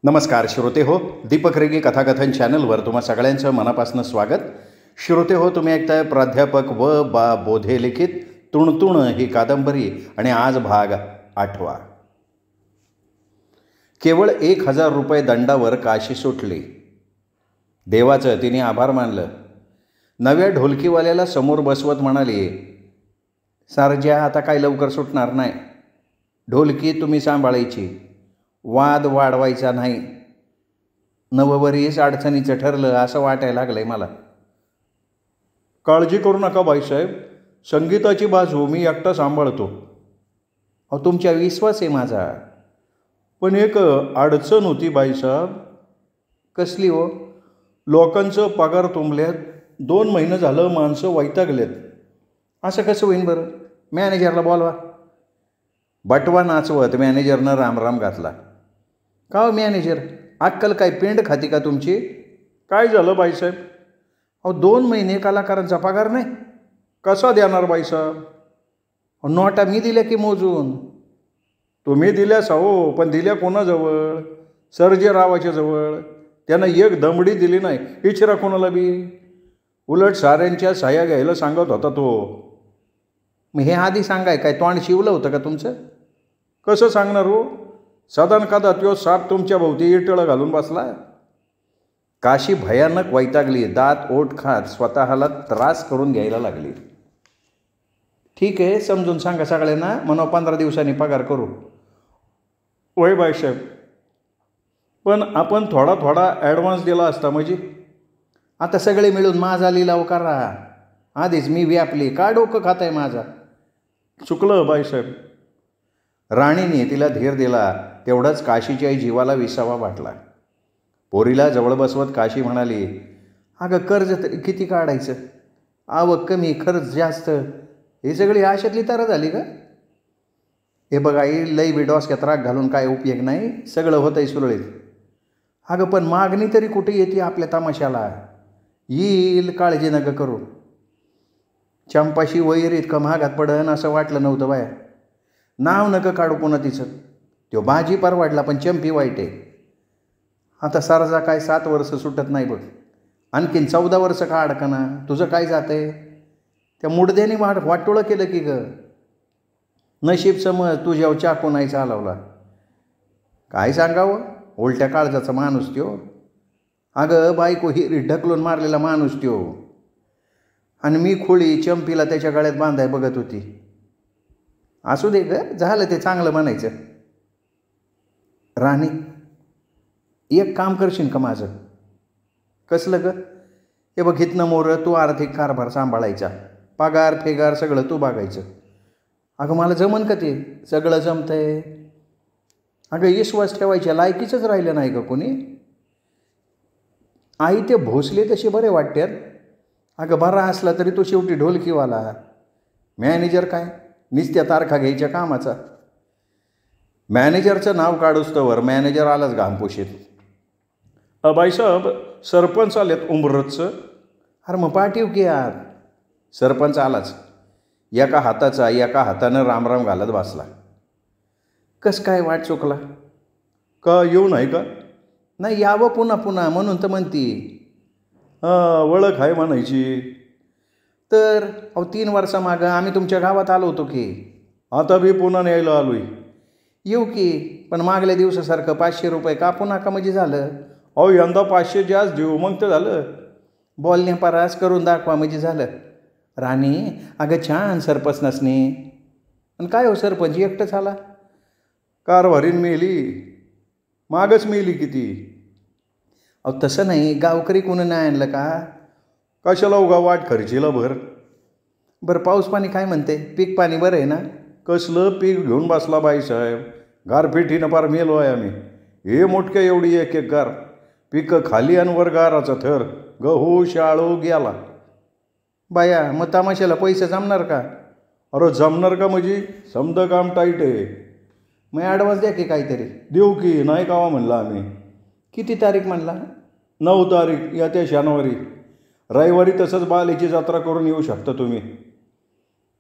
नमस्कार श्रोते हो, दीपक रेगे कथाकथन चॅनलवर तुम्हा सगळ्यांचं मनापासून स्वागत. श्रोते हो, तुम्ही ऐकताय प्राध्यापक व बा बोधे लिखित तुणतुण ही कादंबरी आणि आज भाग 8. केवळ 1,000 रुपये दंडावर काशी सुटली. देवाचं तिने आभार मानलं. नव्या ढोलकीवाल्याला समोर बसवत म्हणाली, सारज्या आता काय लवकर सुटणार नाही. ढोलकी तुम्ही सांभाळायची, वाद वाढवायचा नाही. नववरीस अडचणीचं ठरलं असं वाटायला लागलंय मला. काळजी करू नका बाईसाहेब, संगीताची बाजू मी एकटा सांभाळतो. अहो, तुमच्या विश्वास आहे माझा. पण एक अडचण होती बाईसाहेब. कसली हो? लोकांचं पगार तुंबल्यात. 2 महिने झालं माणसं वैतागलेत. असं कसं होईन बरं? मॅनेजरला बोलवा. बटवा नाचवत मॅनेजरनं रामराम घातला. का हो मॅनेजर, अक्कल काय पेंड खाती का तुमची? काय झालं बाईसाहेब? अहो, 2 महिने कलाकारांचा पगार नाही. कसा देणार बाईसाहेब? नोटा मी दिल्या की मोजून. तुम्ही दिल्यास हो, पण दिल्या कोणाजवळ? सर्जेरावाच्या जवळ. त्यानं एक दमडी दिली नाही. इचरा कोणाला बी. उलट साऱ्यांच्या सह्या घ्यायला सांगत होता तो. मग हे आधी सांगाय काय तोंड शिवलं होतं का तुमचं? कसं सांगणार हो? सदन कदा त्यो साप तुमच्या भोवती इटळं घालून बसला. काशी भयानक वैतागली. दात ओठ खात स्वतःला त्रास करून घ्यायला लागली. ठीक आहे, समजून सांगा सगळ्यांना, म्हणा 15 दिवसांनी पगार करू. वय बाईसाहेब, पण आपण थोडा थोडा ॲडव्हान्स दिला असता म्हणजे. आता सगळे मिळून माझा लिलाव करा. आधीच मी व्यापली. का डोकं खात आहे माझा? चुकलं बाईसाहेब. राणीने तिला धीर दिला. तेवढाच काशीच्या जीवाला विसावा वाटला. पोरीला जवळ बसवत काशी म्हणाली, अगं कर्ज तरी किती काढायचं? आवक कमी, खर्च जास्त. हे सगळी आशातली तारा झाली का? हे बघा, लई बी डोसक्यात राग घालून काय उपयोग नाही. सगळं होतंय सुरळीत. अगं पण मागणी तरी कुठे येते आपल्या तमाशाला? येईल, काळजी नका करू. चंपाशी वैर इतकं महागात पडन असं वाटलं नव्हतं बाया. नाव नका काढू पुन्हा तिचं. तो बाजी परवाडला, पण चंपी वाईट आहे. आता सरजा काय 7 वर्ष सुटत नाही बघ. आणखीन 14 वर्ष का अडकना? तुझं काय जात आहे? त्या मुडद्याने वाटोळं केलं की ग. नशीब समज तुझ्यावर चाकू नाही चालवला. काय सांगावं, उलट्या काळजाचा माणूस त्यो. अगं बायको हिरी ढकलून मारलेला माणूस त्यो. आणि मी खोळी चंपीला त्याच्या गळ्यात बांधाय बघत होती. असू दे ग, झालं ते चांगलं म्हणायचं. राणी, एक काम करशील का माझं? कसलं ग? हे बघ, इथनं मोरं तू आर्थिक कारभार सांभाळायचा. पगार फेगार सगळं तू बघायचं. अगं मला जमन का ते? सगळं जमतंय. अगं विश्वास ठेवायच्या लायकीचंच राहिलं नाही का कोणी? आई ते भोसले तसे बरे वाटतात. अगं बरा असला तरी तो शेवटी ढोलकीवाला. मॅनेजर काय निस्त्या तारखा घ्यायच्या कामाचा. मॅनेजरचं नाव काढूस तवर मॅनेजर आलाच घामपुशीत. बाईसाहेब, सरपंच आलेत उमरतचं. अरे मग पाठीव की यार. सरपंच आलाच. एका हातानं रामराम घालत बसला. कस काय वाट चुकला का? येऊ नाही का? नाही, यावं पुन्हा पुन्हा म्हणून तर म्हणती. ओळख आहे म्हणायची. तर अहो 3 वर्षामागं आम्ही तुमच्या गावात आलो होतो की. आता बी पुन्हा न्यायला आलोय. येऊ की, पण मागल्या दिवसासारखं 500 रुपये कापू नका म्हणजे झालं. अहो यंदा 500 जास्त देऊ, मग ते झालं. बोलण्या परास करून दाखवा म्हणजे झालं. राणी, अगं छान सरपंच नसणे. आणि काय हो सरपंच एकटंच आला? कारभारीन मेली. मागच मेली किती. अहो तसं नाही, गावकरी कोणी नाही आणलं का? कशाला उगा वाट खर्चीला भर. बरं पाऊस पाणी काय म्हणते? पीक पाणी बरं आहे ना? कसलं पीक घेऊन बसला बाईसाहेब. गारपिटीनं पार मेलो आहे आम्ही. हे मोठक्या एवढी एक गार. पिकं खाली आणि वर गाराचा थर. गहू शाळू गेला. बाया, मग तमाशाला पैसे जमणार का? अरे जमणार का म्हणजे? समद काम टाईट आहे. मग ॲडव्हान्स द्या की काहीतरी. देऊ की नाही कावा म्हणलं आम्ही. किती तारीख म्हणला? 9 तारीख येत्या शनिवारी. रविवारी तसंच बालेची जत्रा करून येऊ शकता तुम्ही.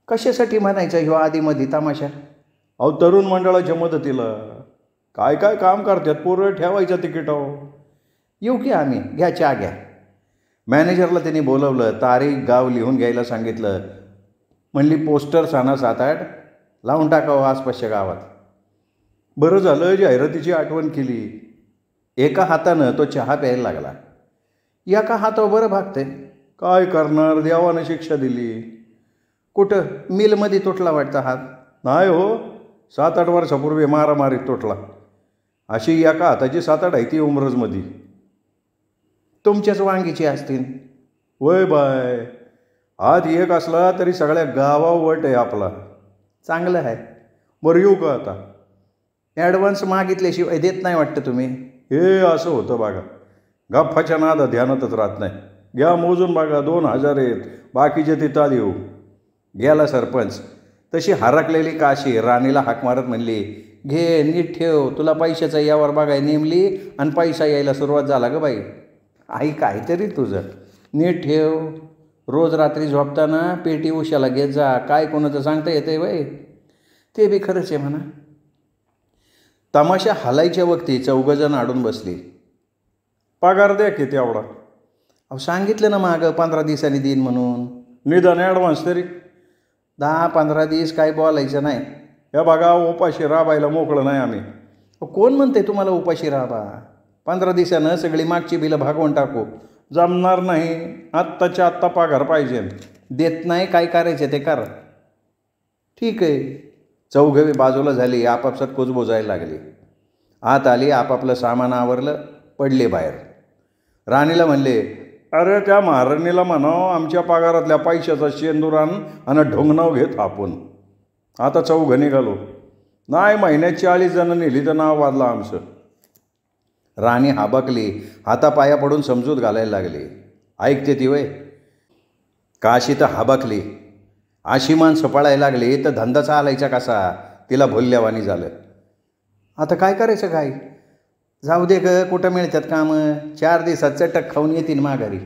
कशासाठी म्हणायचं ह्यो आधीमध्ये तमाशा? अहो तरुण मंडळाच्या मदतीला. काय काय काम करतात पोरं, ठेवायचं तिकीटावर. येऊ की आम्ही, घ्या चहा घ्या. मॅनेजरला त्यांनी बोलवलं, तारीख गाव लिहून घ्यायला सांगितलं. म्हणली पोस्टर्स आणा 7-8, लावून टाकावं आसपासच्या गावात. बरं झालं जाहिरातीची आठवण केली. एका हातानं तो चहा प्यायला लागला. एका हातावर बरं भागते, काय करणार, देवानं शिक्षा दिली. कुठं मिलमध्ये तुटला वाटतं हात? नाही हो, 7-8 वर्षापूर्वी मारामारीत तुटला. अशी एका हाताची 7-8 आहे ती उमरजमध्ये. तुमच्याच वांगीची असतील. वय बाय, हात एक असला तरी सगळ्या गावावर वट आहे आपला. चांगलं आहे. बरं येऊ का आता? ॲडव्हान्स मागितल्याशिवाय देत नाही वाटतं तुम्ही. हे असं होतं बघा, गप्पाच्या नादा ध्यानातच राहत नाही. घ्या मोजून बघा, 2,000 आहेत, बाकीचे तिथं देऊ. गेला सरपंच. तशी हरकलेली काशी राणीला हाक मारत म्हणली, घे नीट ठेव, तुला पैशाचा यावर बघाय नेमली आणि पैसा यायला सुरुवात झाला ग बाई. आई काहीतरी तुझं नीट ठेव. रोज रात्री झोपताना पेटी उशाला घेत जा. काय कोणाचं सांगता येतंय बाई. ते बी खरंच आहे म्हणा. तमाशा हलायच्या वक्ती 4 जण अडून बसली. पगार द्या की तेवढा. अहो सांगितलं ना मागं 15 दिवसांनी देईन म्हणून. निदान ॲडव्हान्स तरी. 10-15 दिवस काय बोलायचं नाही. या बघा उपाशी राबायला मोकळं नाही आम्ही. कोण म्हणते तुम्हाला उपाशी राबा? 15 दिवसानं सगळी मागची बिलं भागवून टाकू. जमणार नाही. आत्ताच्या आत्ता पगार पाहिजे. देत नाही, काय करायचं ते कर. ठीक आहे. 4घे बाजूला झाली, आपापसात कुजबुजायला लागली. आत आली, आपापलं सामान आवरलं, पडले बाहेर. राणीला म्हणले, अरे त्या महाराणीला म्हणावं आमच्या पगारातल्या पैशाचा शेंदूर आण आणि ढोंगणाव घेत आपण. आता 4 निघालो. नाही, महिन्यात 40 जण नेली तर नाव वाजलं आमचं. राणी हाबाकली, हातापाया पडून समजूत घालायला लागली. ऐकते ती वय? काशी तर हाबाकली. अशी माणसं पळायला लागली तर धंदा चालायचा कसा? तिला भुल्ल्यावानी झालं. आता काय करायचं काय? जाऊ दे ग, कुठं मिळतात कामं. 4 दिवसात चटक खाऊन येतील माघारी.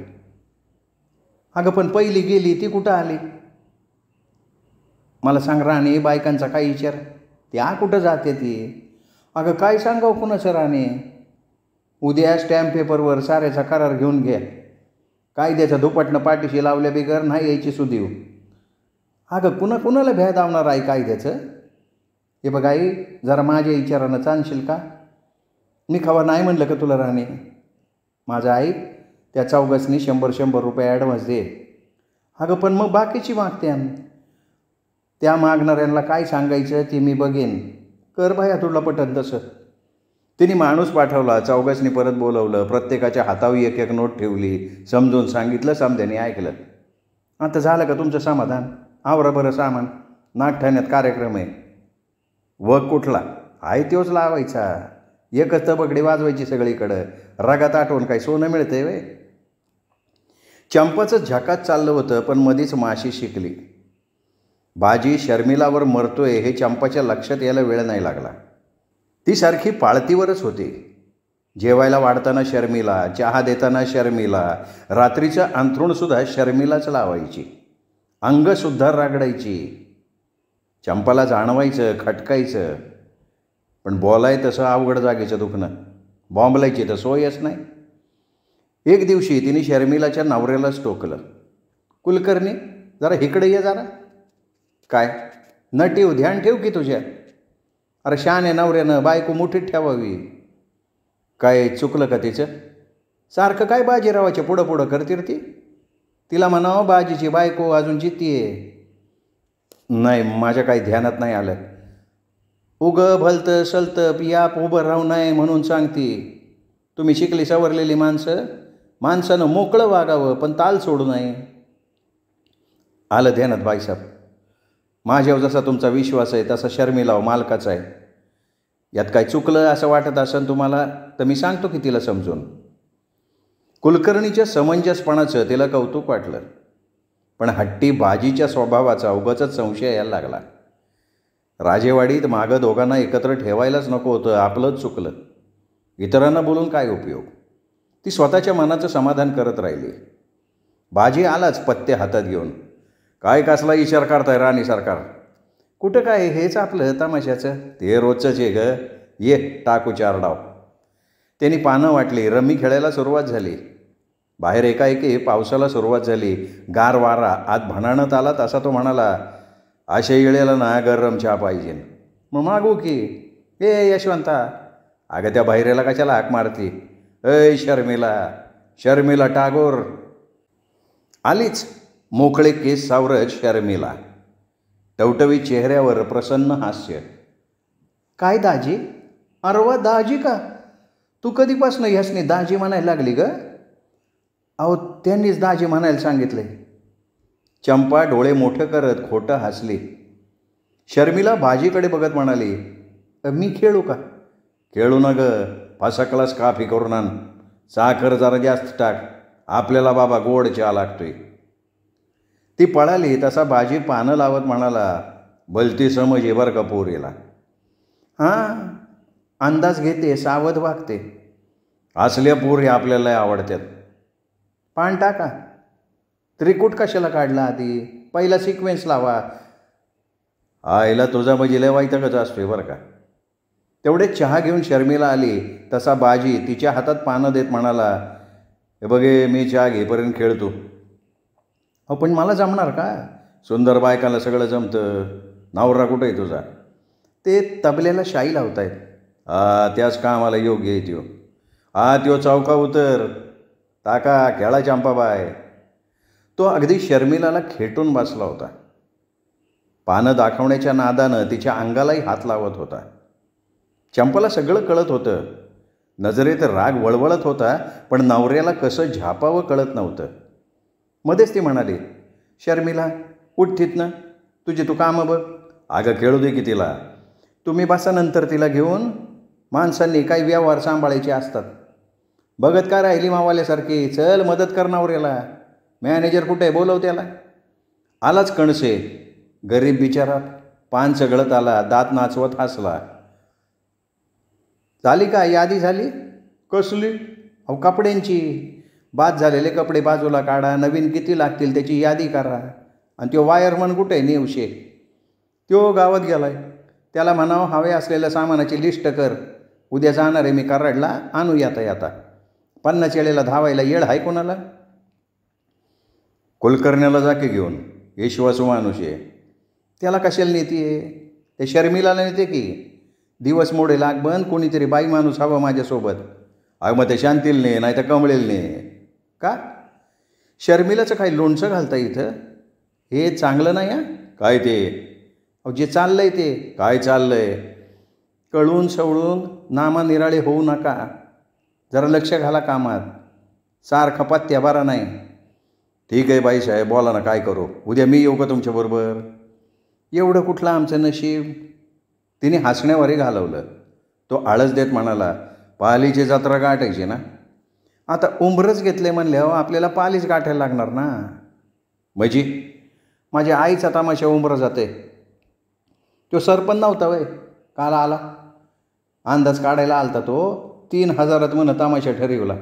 अगं पण पहिली गेली ती कुठं आली? मला सांग राणी, बायकांचा काय विचार? त्या कुठं जाते ती? अगं काय सांगावं कुणाचं राणी? उद्या स्टॅम्प पेपरवर साऱ्याचा करार घेऊन घ्या. कायद्याच्या दुपटनं पाठीशी लावल्या बिगर नाही यायची सुदीव. अगं कुणाला भेदावणार आहे कायद्याचं? हे बघ आई, जरा माझ्या विचारानं चालशील का? मी खवा नाही म्हणलं का तुला राणी? माझं आई, त्या 4घांनी 100 रुपये ॲडव्हान्स दे. अगं पण मग बाकीची मागते. त्या मागणाऱ्यांना काय सांगायचं ते मी बघेन. कर बाया तुला पटत तसं. तिने माणूस पाठवला. 4घांनी परत बोलवलं. प्रत्येकाच्या हातावर 1-1 नोट ठेवली. समजून सांगितलं, समध्याने ऐकलं. आता झालं का तुमचं समाधान? आवरा बरं सामान. नागठाण्यात कार्यक्रम आहे. वग कुठला आहे तोच लावायचा. एकच तबकडी वाजवायची सगळीकडं. रगात आठवण काय सोनं मिळतंय वे? चंपाचं झकात चाललं होतं, पण मधीच माशी शिकली. बाजी शर्मिलावर मरतोय हे चंपाच्या लक्षात यायला वेळ नाही लागला. ती सारखी पाळतीवरच होती. जेवायला वाढताना शर्मिला, चहा देताना शर्मिला, रात्रीचं अंथरूणसुद्धा शर्मिलाच लावायची. अंगसुद्धा रागडायची. चंपाला जाणवायचं, खटकायचं, पण बोलाय तसं अवघड जागेचं दुखणं. बॉम्बलायची तर सोयच नाही. एक दिवशी तिने शर्मिलाच्या नवऱ्यालाच टोकलं. कुलकर्णी, जरा इकडे ये जरा. काय नटीव, ध्यान ठेव की तुझ्या. अरे शाने नवऱ्यानं बायको मुठीत ठेवावी. काय चुकलं का तिचं? सारखं काय बाजीरावाच्या पुढं पुढं करते ती. तिला म्हणावं बाजीची बायको अजून जितीये. नाही, माझ्या काही ध्यानात नाही आलं. उगं भलतं सलतं याप उभं राहू नये म्हणून सांगती. तुम्ही शिकली सवरलेली माणसानं मोकळं वागावं, पण ताल सोडू नये. आलं ध्यानात बाईसाहेब. माझ्यावर जसा तुमचा विश्वास आहे तसा शर्मिला मालकाचा आहे. यात काय चुकलं असं वाटत असेल तुम्हाला तर मी सांगतो की तिला समजून. कुलकर्णीच्या समंजसपणाचं तिला कौतुक वाटलं, पण हट्टी बाजीच्या स्वभावाचा उगाचच संशय यायला लागला. राजेवाडीत मागं दोघांना एकत्र ठेवायलाच नको होतं. आपलंच चुकलं. इतरांना बोलून काय उपयोग? ती स्वतःच्या मनाचं समाधान करत राहिली. बाजी आलाच पत्ते हातात घेऊन. काय कसला इशारा करताय राणी सरकार? कुठं काय, हेच आपलं तमाशाचं. ते रोजचंच आहे ग. ये टाकू 4 डाव. त्यांनी पानं वाटली. रम्मी खेळायला सुरुवात झाली. बाहेर एकाएकी पावसाला सुरुवात झाली. गार वारा आत भणाणत आला तसा तो म्हणाला, अशा येळेला ना गरम चहा पाहिजे. मग मागू की. ए यशवंता, अगं त्या बाहेरेला कशाला हाक मारती? ऐ शर्मिला टागोर. आलीच मोकळे केस सावरत शर्मिला. टवटवीत चेहऱ्यावर प्रसन्न हास्य. काय दाजी? अरे दाजी का? तू कधीपासून ह्यासनी दाजी म्हणायला लागली ग? अहो त्यांनीच दाजी म्हणायला सांगितले. चंपा डोळे मोठं करत खोटं हसली. शर्मिला भाजीकडे बघत म्हणाली, मी खेळू का? खेळू ना ग. फर्स्ट क्लास काफी करून आण. साखर जरा जास्त टाक. आपल्याला बाबा गोड चहा लागतोय. ती पळाली तसा बाजी पानं लावत म्हणाला, भलती समज आहे बरं का पोरीला. हां, अंदाज घेते, सावध वागते. असल्या पोरी आपल्याला आवडतात. पान टाका. त्रिकूट कशाला काढला आधी? पहिला सिक्वेन्स लावा. आईला तुझा म्हणजे लय वैतागच असतोय बरं का. तेवढे चहा घेऊन शर्मिला आली तसा बाजी तिच्या हातात पानं देत म्हणाला, हे बघे मी चहा घेपर्यंत खेळतो. अहो पण मला जमणार का? सुंदर बायकाला सगळं जमतं. नवरा कुठं आहे तुझा? ते तबल्याला शाई लावतायत. त्याच कामाला योग्य आहे त्यो. त्यो चौका उतर. टाका खेळा चंपाबाय. तो अगदी शर्मिलाला खेटून बसला होता. पानं दाखवण्याच्या नादानं तिच्या अंगालाही हात लावत होता. चंपाला सगळं कळत होतं. नजरेत राग वळवळत होता, पण नवऱ्याला कसं झापावं कळत नव्हतं. मध्येच ती म्हणाली, शर्मिला उठ तिथनं. तुझी तू कामं बघ. अगं खेळू दे की तिला. तुम्ही बसा नंतर तिला घेऊन. माणसांनी काही व्यवहार सांभाळायचे असतात. बघत का राहिली मावाल्यासारखी? चल मदत कर नवऱ्याला. मॅनेजर कुठे आहे? बोलव त्याला. आलाच कणसे. गरीब बिचारा पान चगळत आला. दात नाचवत हसला. झाली का यादी? झाली. कसली? अहो कपड्यांची. बाद झालेले कपडे बाजूला काढा. नवीन किती लागतील त्याची यादी करा. आणि तो वायरमन कुठे आहे? नेवशे. तो गावात गेलाय. त्याला म्हणावं हवे असलेल्या सामानाची लिस्ट कर. उद्या जाणार आहे मी कराडला. आणू येता 50 वेळेला धावायला येळ आहे कोणाला? कुलकर्ण्याला जाके घेऊन. विश्वासू माणूस आहे. त्याला कशाला नेते? ते शर्मिलाला नेते की. दिवस मोडे लाग बंद. कोणीतरी बाई माणूस हवं माझ्यासोबत. मग ते शांतील ने नाही तर कमळेल ने. का? शर्मिलाचं काही लोणचं घालता इथं? हे चांगलं नाही. काय ते? अहो जे चाललंय ते. काय चाललंय? कळून सवळून नामानिराळे होऊ नका. जरा लक्ष घाला कामात. सारखा पत्त्या बरा नाही. ठीक आहे बाईसाहेब, बोला ना काय करू? उद्या मी येऊ का तुमच्याबरोबर? एवढं कुठलं आमचं नशीब. तिने हसण्यावरही घालवलं. तो आळस देत म्हणाला, पालीची जत्रा गाठायची ना. आता उंबरच घेतले म्हणल्यावर आपल्याला पालीच गाठायला लागणार ना. म्हणजे माझ्या आईचा तमाशा उंबरं जाते. तो सरपंच नव्हता वय? काल आला. अंदाज काढायला आलता तो. 3000 म्हणं तमाशा ठरवला.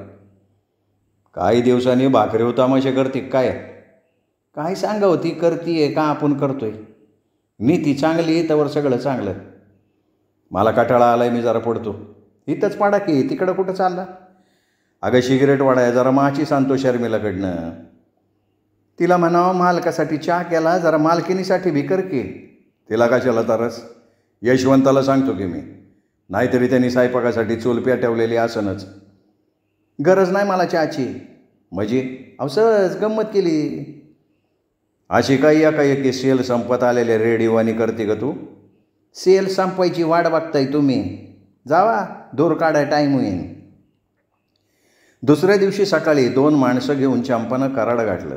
काही दिवसांनी भाकरीव तमाशा करते काय सांगावं? ती करतीये का आपण करतोय? नीती चांगली त्यावर सगळं चांगलं. मला कटाळा आलाय. मी जरा पडतो. इथंच पाडा की. तिकडं कुठं चालला? अगं सिगरेट वाढाय जरा माची सांगतो शर्मिलाकडनं. तिला म्हणावं मालकासाठी चहा केला, जरा मालकिनीसाठी भी कर की. तिला कशाला तरस? यशवंताला सांगतो की मी. नाहीतरी त्यांनी स्वयंपाकासाठी चूल पेटवलेली असनच. गरज नाही मला चहाची. म्हणजे अहो सहज गंमत केली. अशी काही एकाएकी सेल संपत आलेल्या रेडिओवानी करते का तू? सेल संपवायची वाट बघताय तुम्ही. जावा दूर काढाय टाईम होईन. दुसऱ्या दिवशी सकाळी 2 माणसं घेऊन चंपानं कराड गाठलं.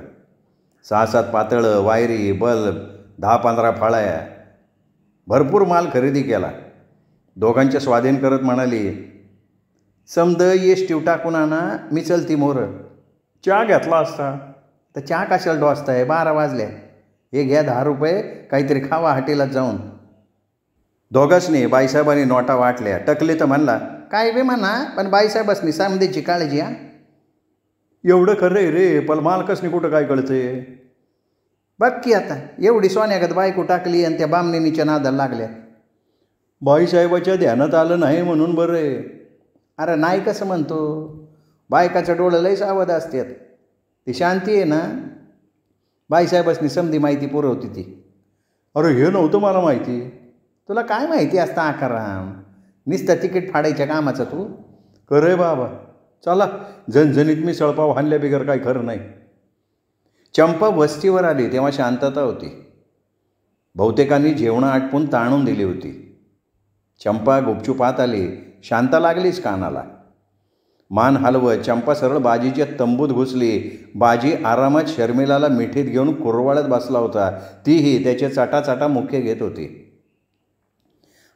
6-7 पातळं, वायरी, बल्ब, 10-15 फाळ्या. भरपूर माल खरेदी केला. दोघांच्या स्वाधीन करत म्हणाली, समद येष्टीव टाकून आणा. मी चलती मोर. चहा घेतला असता. तर चहा कशाला डोसताय? 12 वाजल्या. हे घ्या 10 रुपये. काहीतरी खावा हॉटेलात जाऊन. दोघांनी बाईसाहेबांनी नोटा वाटल्या. टकली तर म्हणला, काय बे म्हणा, पण बाईसाहेबांनी समधीची काळजी. एवढं खरं आहे रे, पण मालकसनी कुठं काय कळतंय? बघ की आता एवढी सोन्यागत बायको टाकली आणि त्या बामणीनीच्या नादाला लागल्या. बाईसाहेबाच्या ध्यानात आलं नाही म्हणून बरं आहे. अरे नाही कसं म्हणतो, बायकाचं डोळं लई सावध असतात. ती शांती आहे ना, बाईसाहेबासनी समधी माहिती पुरवती ती. अरे हे नव्हतं मला माहिती. तुला काय माहिती असतं आकाराम, नुसतं तिकीट फाडायच्या कामाचं तू. करे बाबा, चला झणझणीत मिसळपाव हाणल्या बिगर काय खरं नाही. चंपा वस्तीवर आली तेव्हा शांतता होती. बहुतेकांनी जेवणं आटपून ताणून दिली होती. चंपा गुपचूप आत आली. शांता लागलीच कानाला. मान हलवत चंपा सरळ बाजीच्या तंबूत घुसली. बाजी आरामात शर्मिलाला मिठीत घेऊन कुरवाळत बसला होता. तीही त्याचे चाटाचाटा मुख्य घेत होती.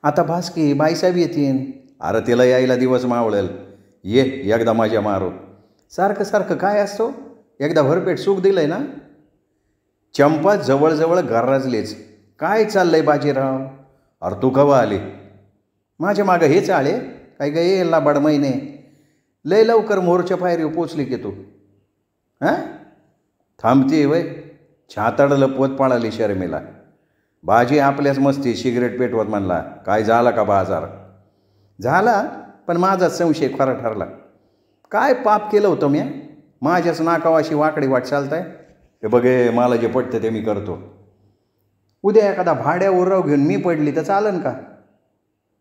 आता भास की बाईसाहेब येतील. अरे तिला यायला दिवस मावळेल. ये एकदा माझ्या मारू. सारखं सारखं काय असतो, एकदा भरपेट सुख दिलंय ना. चंपा जवळजवळ गरजलीच. काय चाललंय बाजीराव? अरे तू कवा आली? माझ्या मागं हेच आळे काय ग येईल लाबाड महिने. लय लवकर मोरच्या पायरी पोचली की तू. हां थांबते वय. छाताड लपवत पळाली शर्मिला. बाजी आपल्याच मस्ती सिगरेट पेटवत म्हणला, काय झाला का बाजार? झाला, पण माझाच संशय खरा ठरला. काय पाप केलं होतं मी? माझ्याच नाकावाशी वाकडी वाट चालताय. हे बघे, मला जे पटतं ते मी करतो. उद्या एखादा भाड्या उराव घेऊन मी पडली तर चालन का?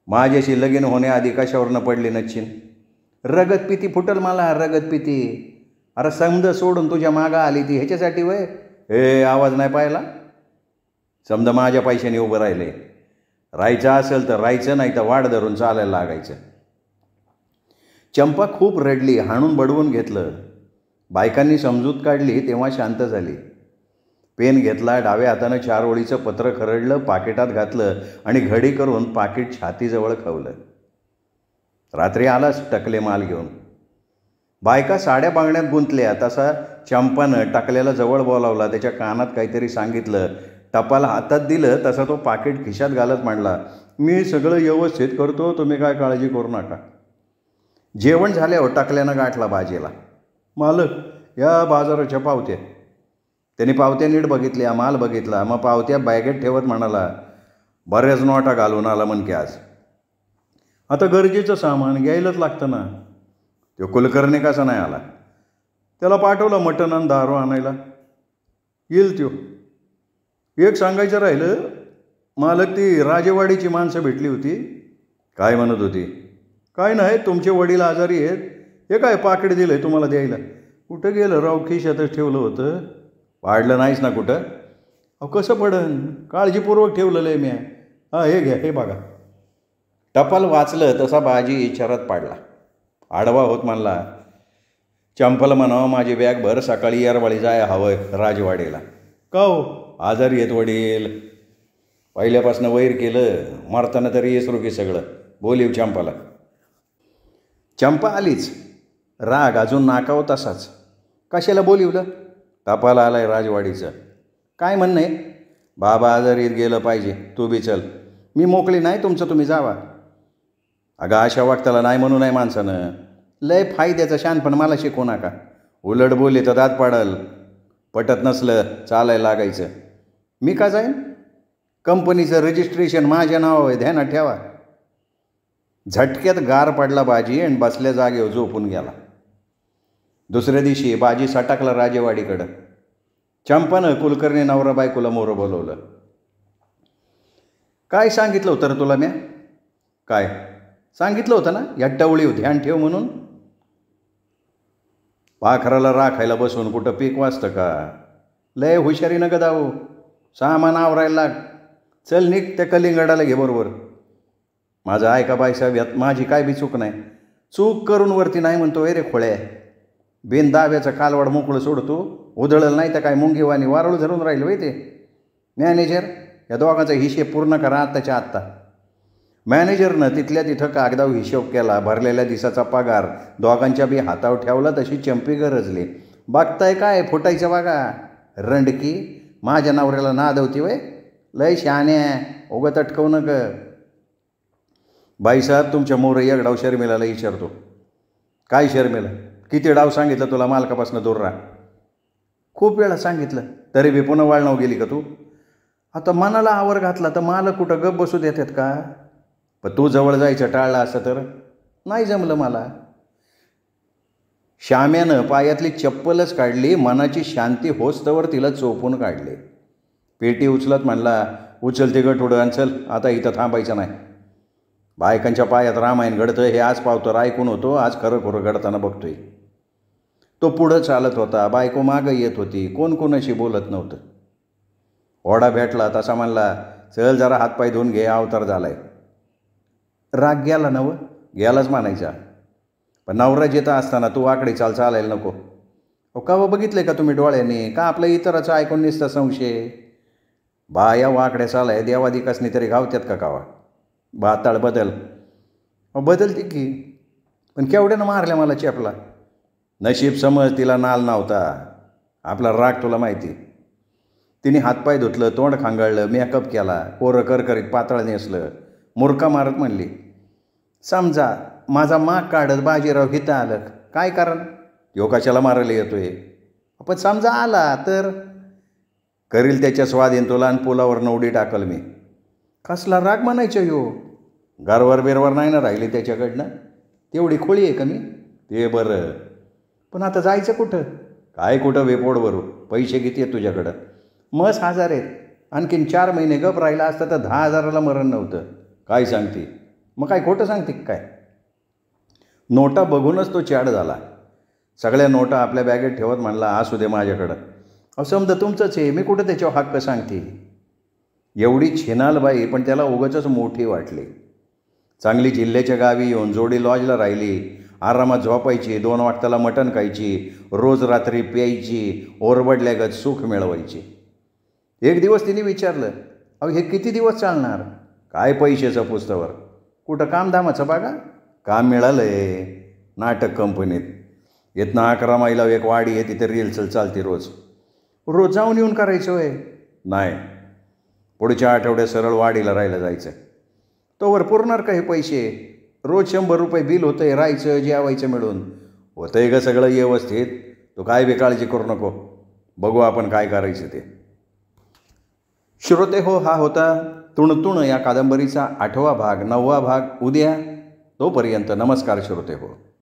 माझ्याशी लगीन होण्याआधी कशावरनं पडली नच्छिन? रगत पिती फुटल मला, रगत पिती. अरे समज सोडून तुझ्या मागं आली ती ह्याच्यासाठी वय? हे आवाज नाही पाहिला? समजा माझ्या पैशाने उभं राहिले. राहायचं असेल तर राहायचं, नाही तर वाढ धरून चालायला लागायचं. चंपा खूप रडली, हाणून बडवून घेतलं. बायकांनी समजूत काढली तेव्हा शांत झाली. पेन घेतला, डाव्या हातानं 4 ओळीचं पत्र खरडलं, पाकिटात घातलं आणि घडी करून पाकिट छातीजवळ खवलं. रात्री आलाच टकले माल घेऊन. बायका साड्या बांगण्यात गुंतल्या. तसा चंपानं टकल्याला जवळ बोलावला, त्याच्या कानात काहीतरी सांगितलं. टपाल हातात दिलं तसा तो पाकिट खिशात घालत म्हणला, मी सगळं व्यवस्थित करतो, तुम्ही काय काळजी करू नका. जेवण झाल्यावर टकल्यानं गाठला बाजीला. मालक, या बाजाराच्या पावत्या. त्यांनी पावत्या नीट बघितल्या, माल बघितला. मग पावत्या बॅगेत ठेवत म्हणाला, बऱ्याच नोटा घालून आला म्हण की आज. आता गरजेचं सामान घ्यायलाच लागतं ना. तो कुलकर्णी कसा नाही आला? त्याला पाठवलं मटण आणि दारू आणायला. येईल त्यो. एक सांगायचं राहिलं, मालक, ती राजेवाडीची माणसं भेटली होती. काय म्हणत होती? काय नाही, तुमचे वडील आजारी आहेत, हे काय पाकिट दिलं आहे तुम्हाला द्यायला. कुठं गेलं राव? खिशातच ठेवलं होतं. वाढलं नाहीच ना कुठं? अहो कसं पडन, काळजीपूर्वक ठेवलेलं आहे मी. हां हे घ्या, हे बघा. टपाल वाचलं तसा बाजी इचारात पाडला. आडवा होत म्हणला, चंपल म्हणावं माझी बॅग भर, सकाळी येरवाळी जाय हवंय राजवाडीला. का हो? आजारी येत वडील. पहिल्यापासून वैर केलं, मरताना तरी येसरू की सगळं. बोलीव चंपाला. चंपा आलीच. राग अजून नाकाव तसाच. कशाला बोलिवलं? टपाल आलाय राजवाडीचं. काय म्हणणं आहे? बाबा आजारीत गेलं पाहिजे, तू बी चल. मी मोकळी नाही, तुमचं तुम्ही जावा. अगं अशा वक्ताला नाही म्हणू नाही माणसानं. लय फायद्याचं शहाणपण मला शिकवू नका. उलट बोलली तर दात पाडल. पटत नसलं चालायला लागायचं. मी का जाईन? कंपनीचं रजिस्ट्रेशन माझ्या नावावर आहे, ध्यानात ठेवा. झटक्यात गार पडला बाजी आणि बसल्या जागेवर झोपून गेला. दुसऱ्या दिवशी बाजी सटाकला राजेवाडीकडं. चंपानं कुलकर्णी नवरा बायकोला मोरं बोलवलं. काय सांगितलं होतं रे तुला म्या? काय सांगितलं होतं ना, या टवळीव ध्यान ठेव म्हणून. पाखराला राखायला बसून कुठं पीक वाचतं का? लय हुशारी नका दाऊ. सामान आवरायला लाग. चल निघ, त्या कलिंगडाला घे बरोबर. माझं ऐका बाईसाहेब, यात माझी काय बी चूक नाही. चूक करून वरती नाही म्हणतो रे खोळ्या. बिन दाव्याचं कालवाड मोकळं सोडतो. उधळलं नाही तर काय मुंगीवानी वारळू धरून राहिलं वय ते. मॅनेजर, या दोघांचा हिशेब पूर्ण करा आत्ताच्या आत्ता. मॅनेजरनं तिथल्या तिथं कागदाव हिशोब केला. भरलेल्या दिवसाचा पगार दोघांच्या बी हातावर ठेवला. तशी चंपी गरजली. बघताय काय फुटायचं बघा. रंडकी माझ्या नवऱ्याला नादवती वय. लय शहाण्या, उगत अटकवू नका. बाईसाहेब, तुमच्या मोर एक डाव शर्मिलाला विचारतो. काय शर्मिला? किती डाव सांगितलं तुला मालकापासून दूर राहा? खूप वेळा सांगितलं, तरी बी पुन्हा वाळणाव गेली का तू? आता मनाला आवर घातला तर मालक कुठं गप बसू देतात का? पण तू जवळ जायचं टाळलं असं तर नाही जमलं मला. श्याम्यानं पायातली चप्पलच काढली, मनाची शांती होस्तवर तिला चोपून काढले. पेटी उचलत म्हणला, उचल ते गठुडं आणि चल, आता इथं थांबायचं नाही. बायकांच्या पायात रामायण घडतं हे आज पावतर ऐकून होतो, आज खरं खरं घडताना बघतोय. तो पुढं चालत होता, बायको मागं येत होती, कोण कोणाशी बोलत नव्हतं. ओढा भेटला तसा म्हणला, चल जरा हातपाय धुवून घे, अवतार झालाय. राग गेला नव, गेलाच म्हणायचा. पण नवरा जिथं असताना तू वाकडी चालायला नको. कावा बघितलंय का तुम्ही डोळ्याने, का आपलं इतराचं ऐकून निसता संशय. बाया वाकड्या चालाय देवादिकासनी तरी गावत्यात का कावा. बाताळ बदल. बदलते की, पण केवढ्यानं मारल्या मला चेपला. नशीब समज तिला नाल नव्हता, आपला राग तुला माहिती. तिने हातपाय धुतलं, तोंड खांगाळलं, मेकअप केला, कोरं करकरीत पातळ नेसलं, मुरका मारत म्हणली, समजा माझा माग काढत बाजीराव हिथं आलं, काय कारण. यो कशाला मारायला येतोय. पण समजा आला तर करील त्याच्या स्वाधीन तुला आणि पुलावर उडी टाकल मी. कसला राग म्हणायचं यो. घरवर बिरवर नाही ना राहिली त्याच्याकडनं, तेवढी खोळी आहे का मी. ते बरं, पण आता जायचं कुठं. काय कुठं वेपोड भरू, पैसे किती आहेत तुझ्याकडं. मस 1000 आहेत, आणखीन 4 महिने गप राहिला असतं तर 10,000ला मरण नव्हतं. काय सांगते, मग काय खोटं सांगते काय. नोटा बघूनच तो चॅड झाला. सगळ्या नोटा आपल्या बॅगेत ठेवत म्हणला, असू दे माझ्याकडं. समजा तुमचंच आहे, मी कुठं त्याच्यावर हक्क सांगते. एवढी छिनाल बाई, पण त्याला उगाचच मोठी वाटली. चांगली जिल्ह्याच्या गावी येऊन जोडी लॉजला राहिली, आरामात झोपायची, 2 वाजताला मटण खायची, रोज रात्री प्यायची, ओरबडल्यागत सुख मिळवायची. एक दिवस तिने विचारलं, अहो हे किती दिवस चालणार. काय पैशाचं पुस्तवर, कुठं कामधामाचं बघा. काम मिळालं आहे नाटक कंपनीत. इथनं 11 मैला एक वाडी आहे, तिथे रिहर्सल चालते रोज. रोज जाऊन येऊन करायचं होय. नाही, पुढच्या आठवड्यात सरळ वाडीला राहायला जायचं. तोवर पुरणार का हे पैसे. रोज 100 रुपये बिल होतं आहे, राहायचं जेवायचं मिळून. होतं आहे का सगळं व्यवस्थित, तो काय बी काळजी करू नको, बघू आपण काय करायचं ते. श्रोते हो, हा होता तुणतुण या कादंबरीचा 8वा भाग. 9वा भाग उद्या. तोपर्यंत नमस्कार श्रोते हो.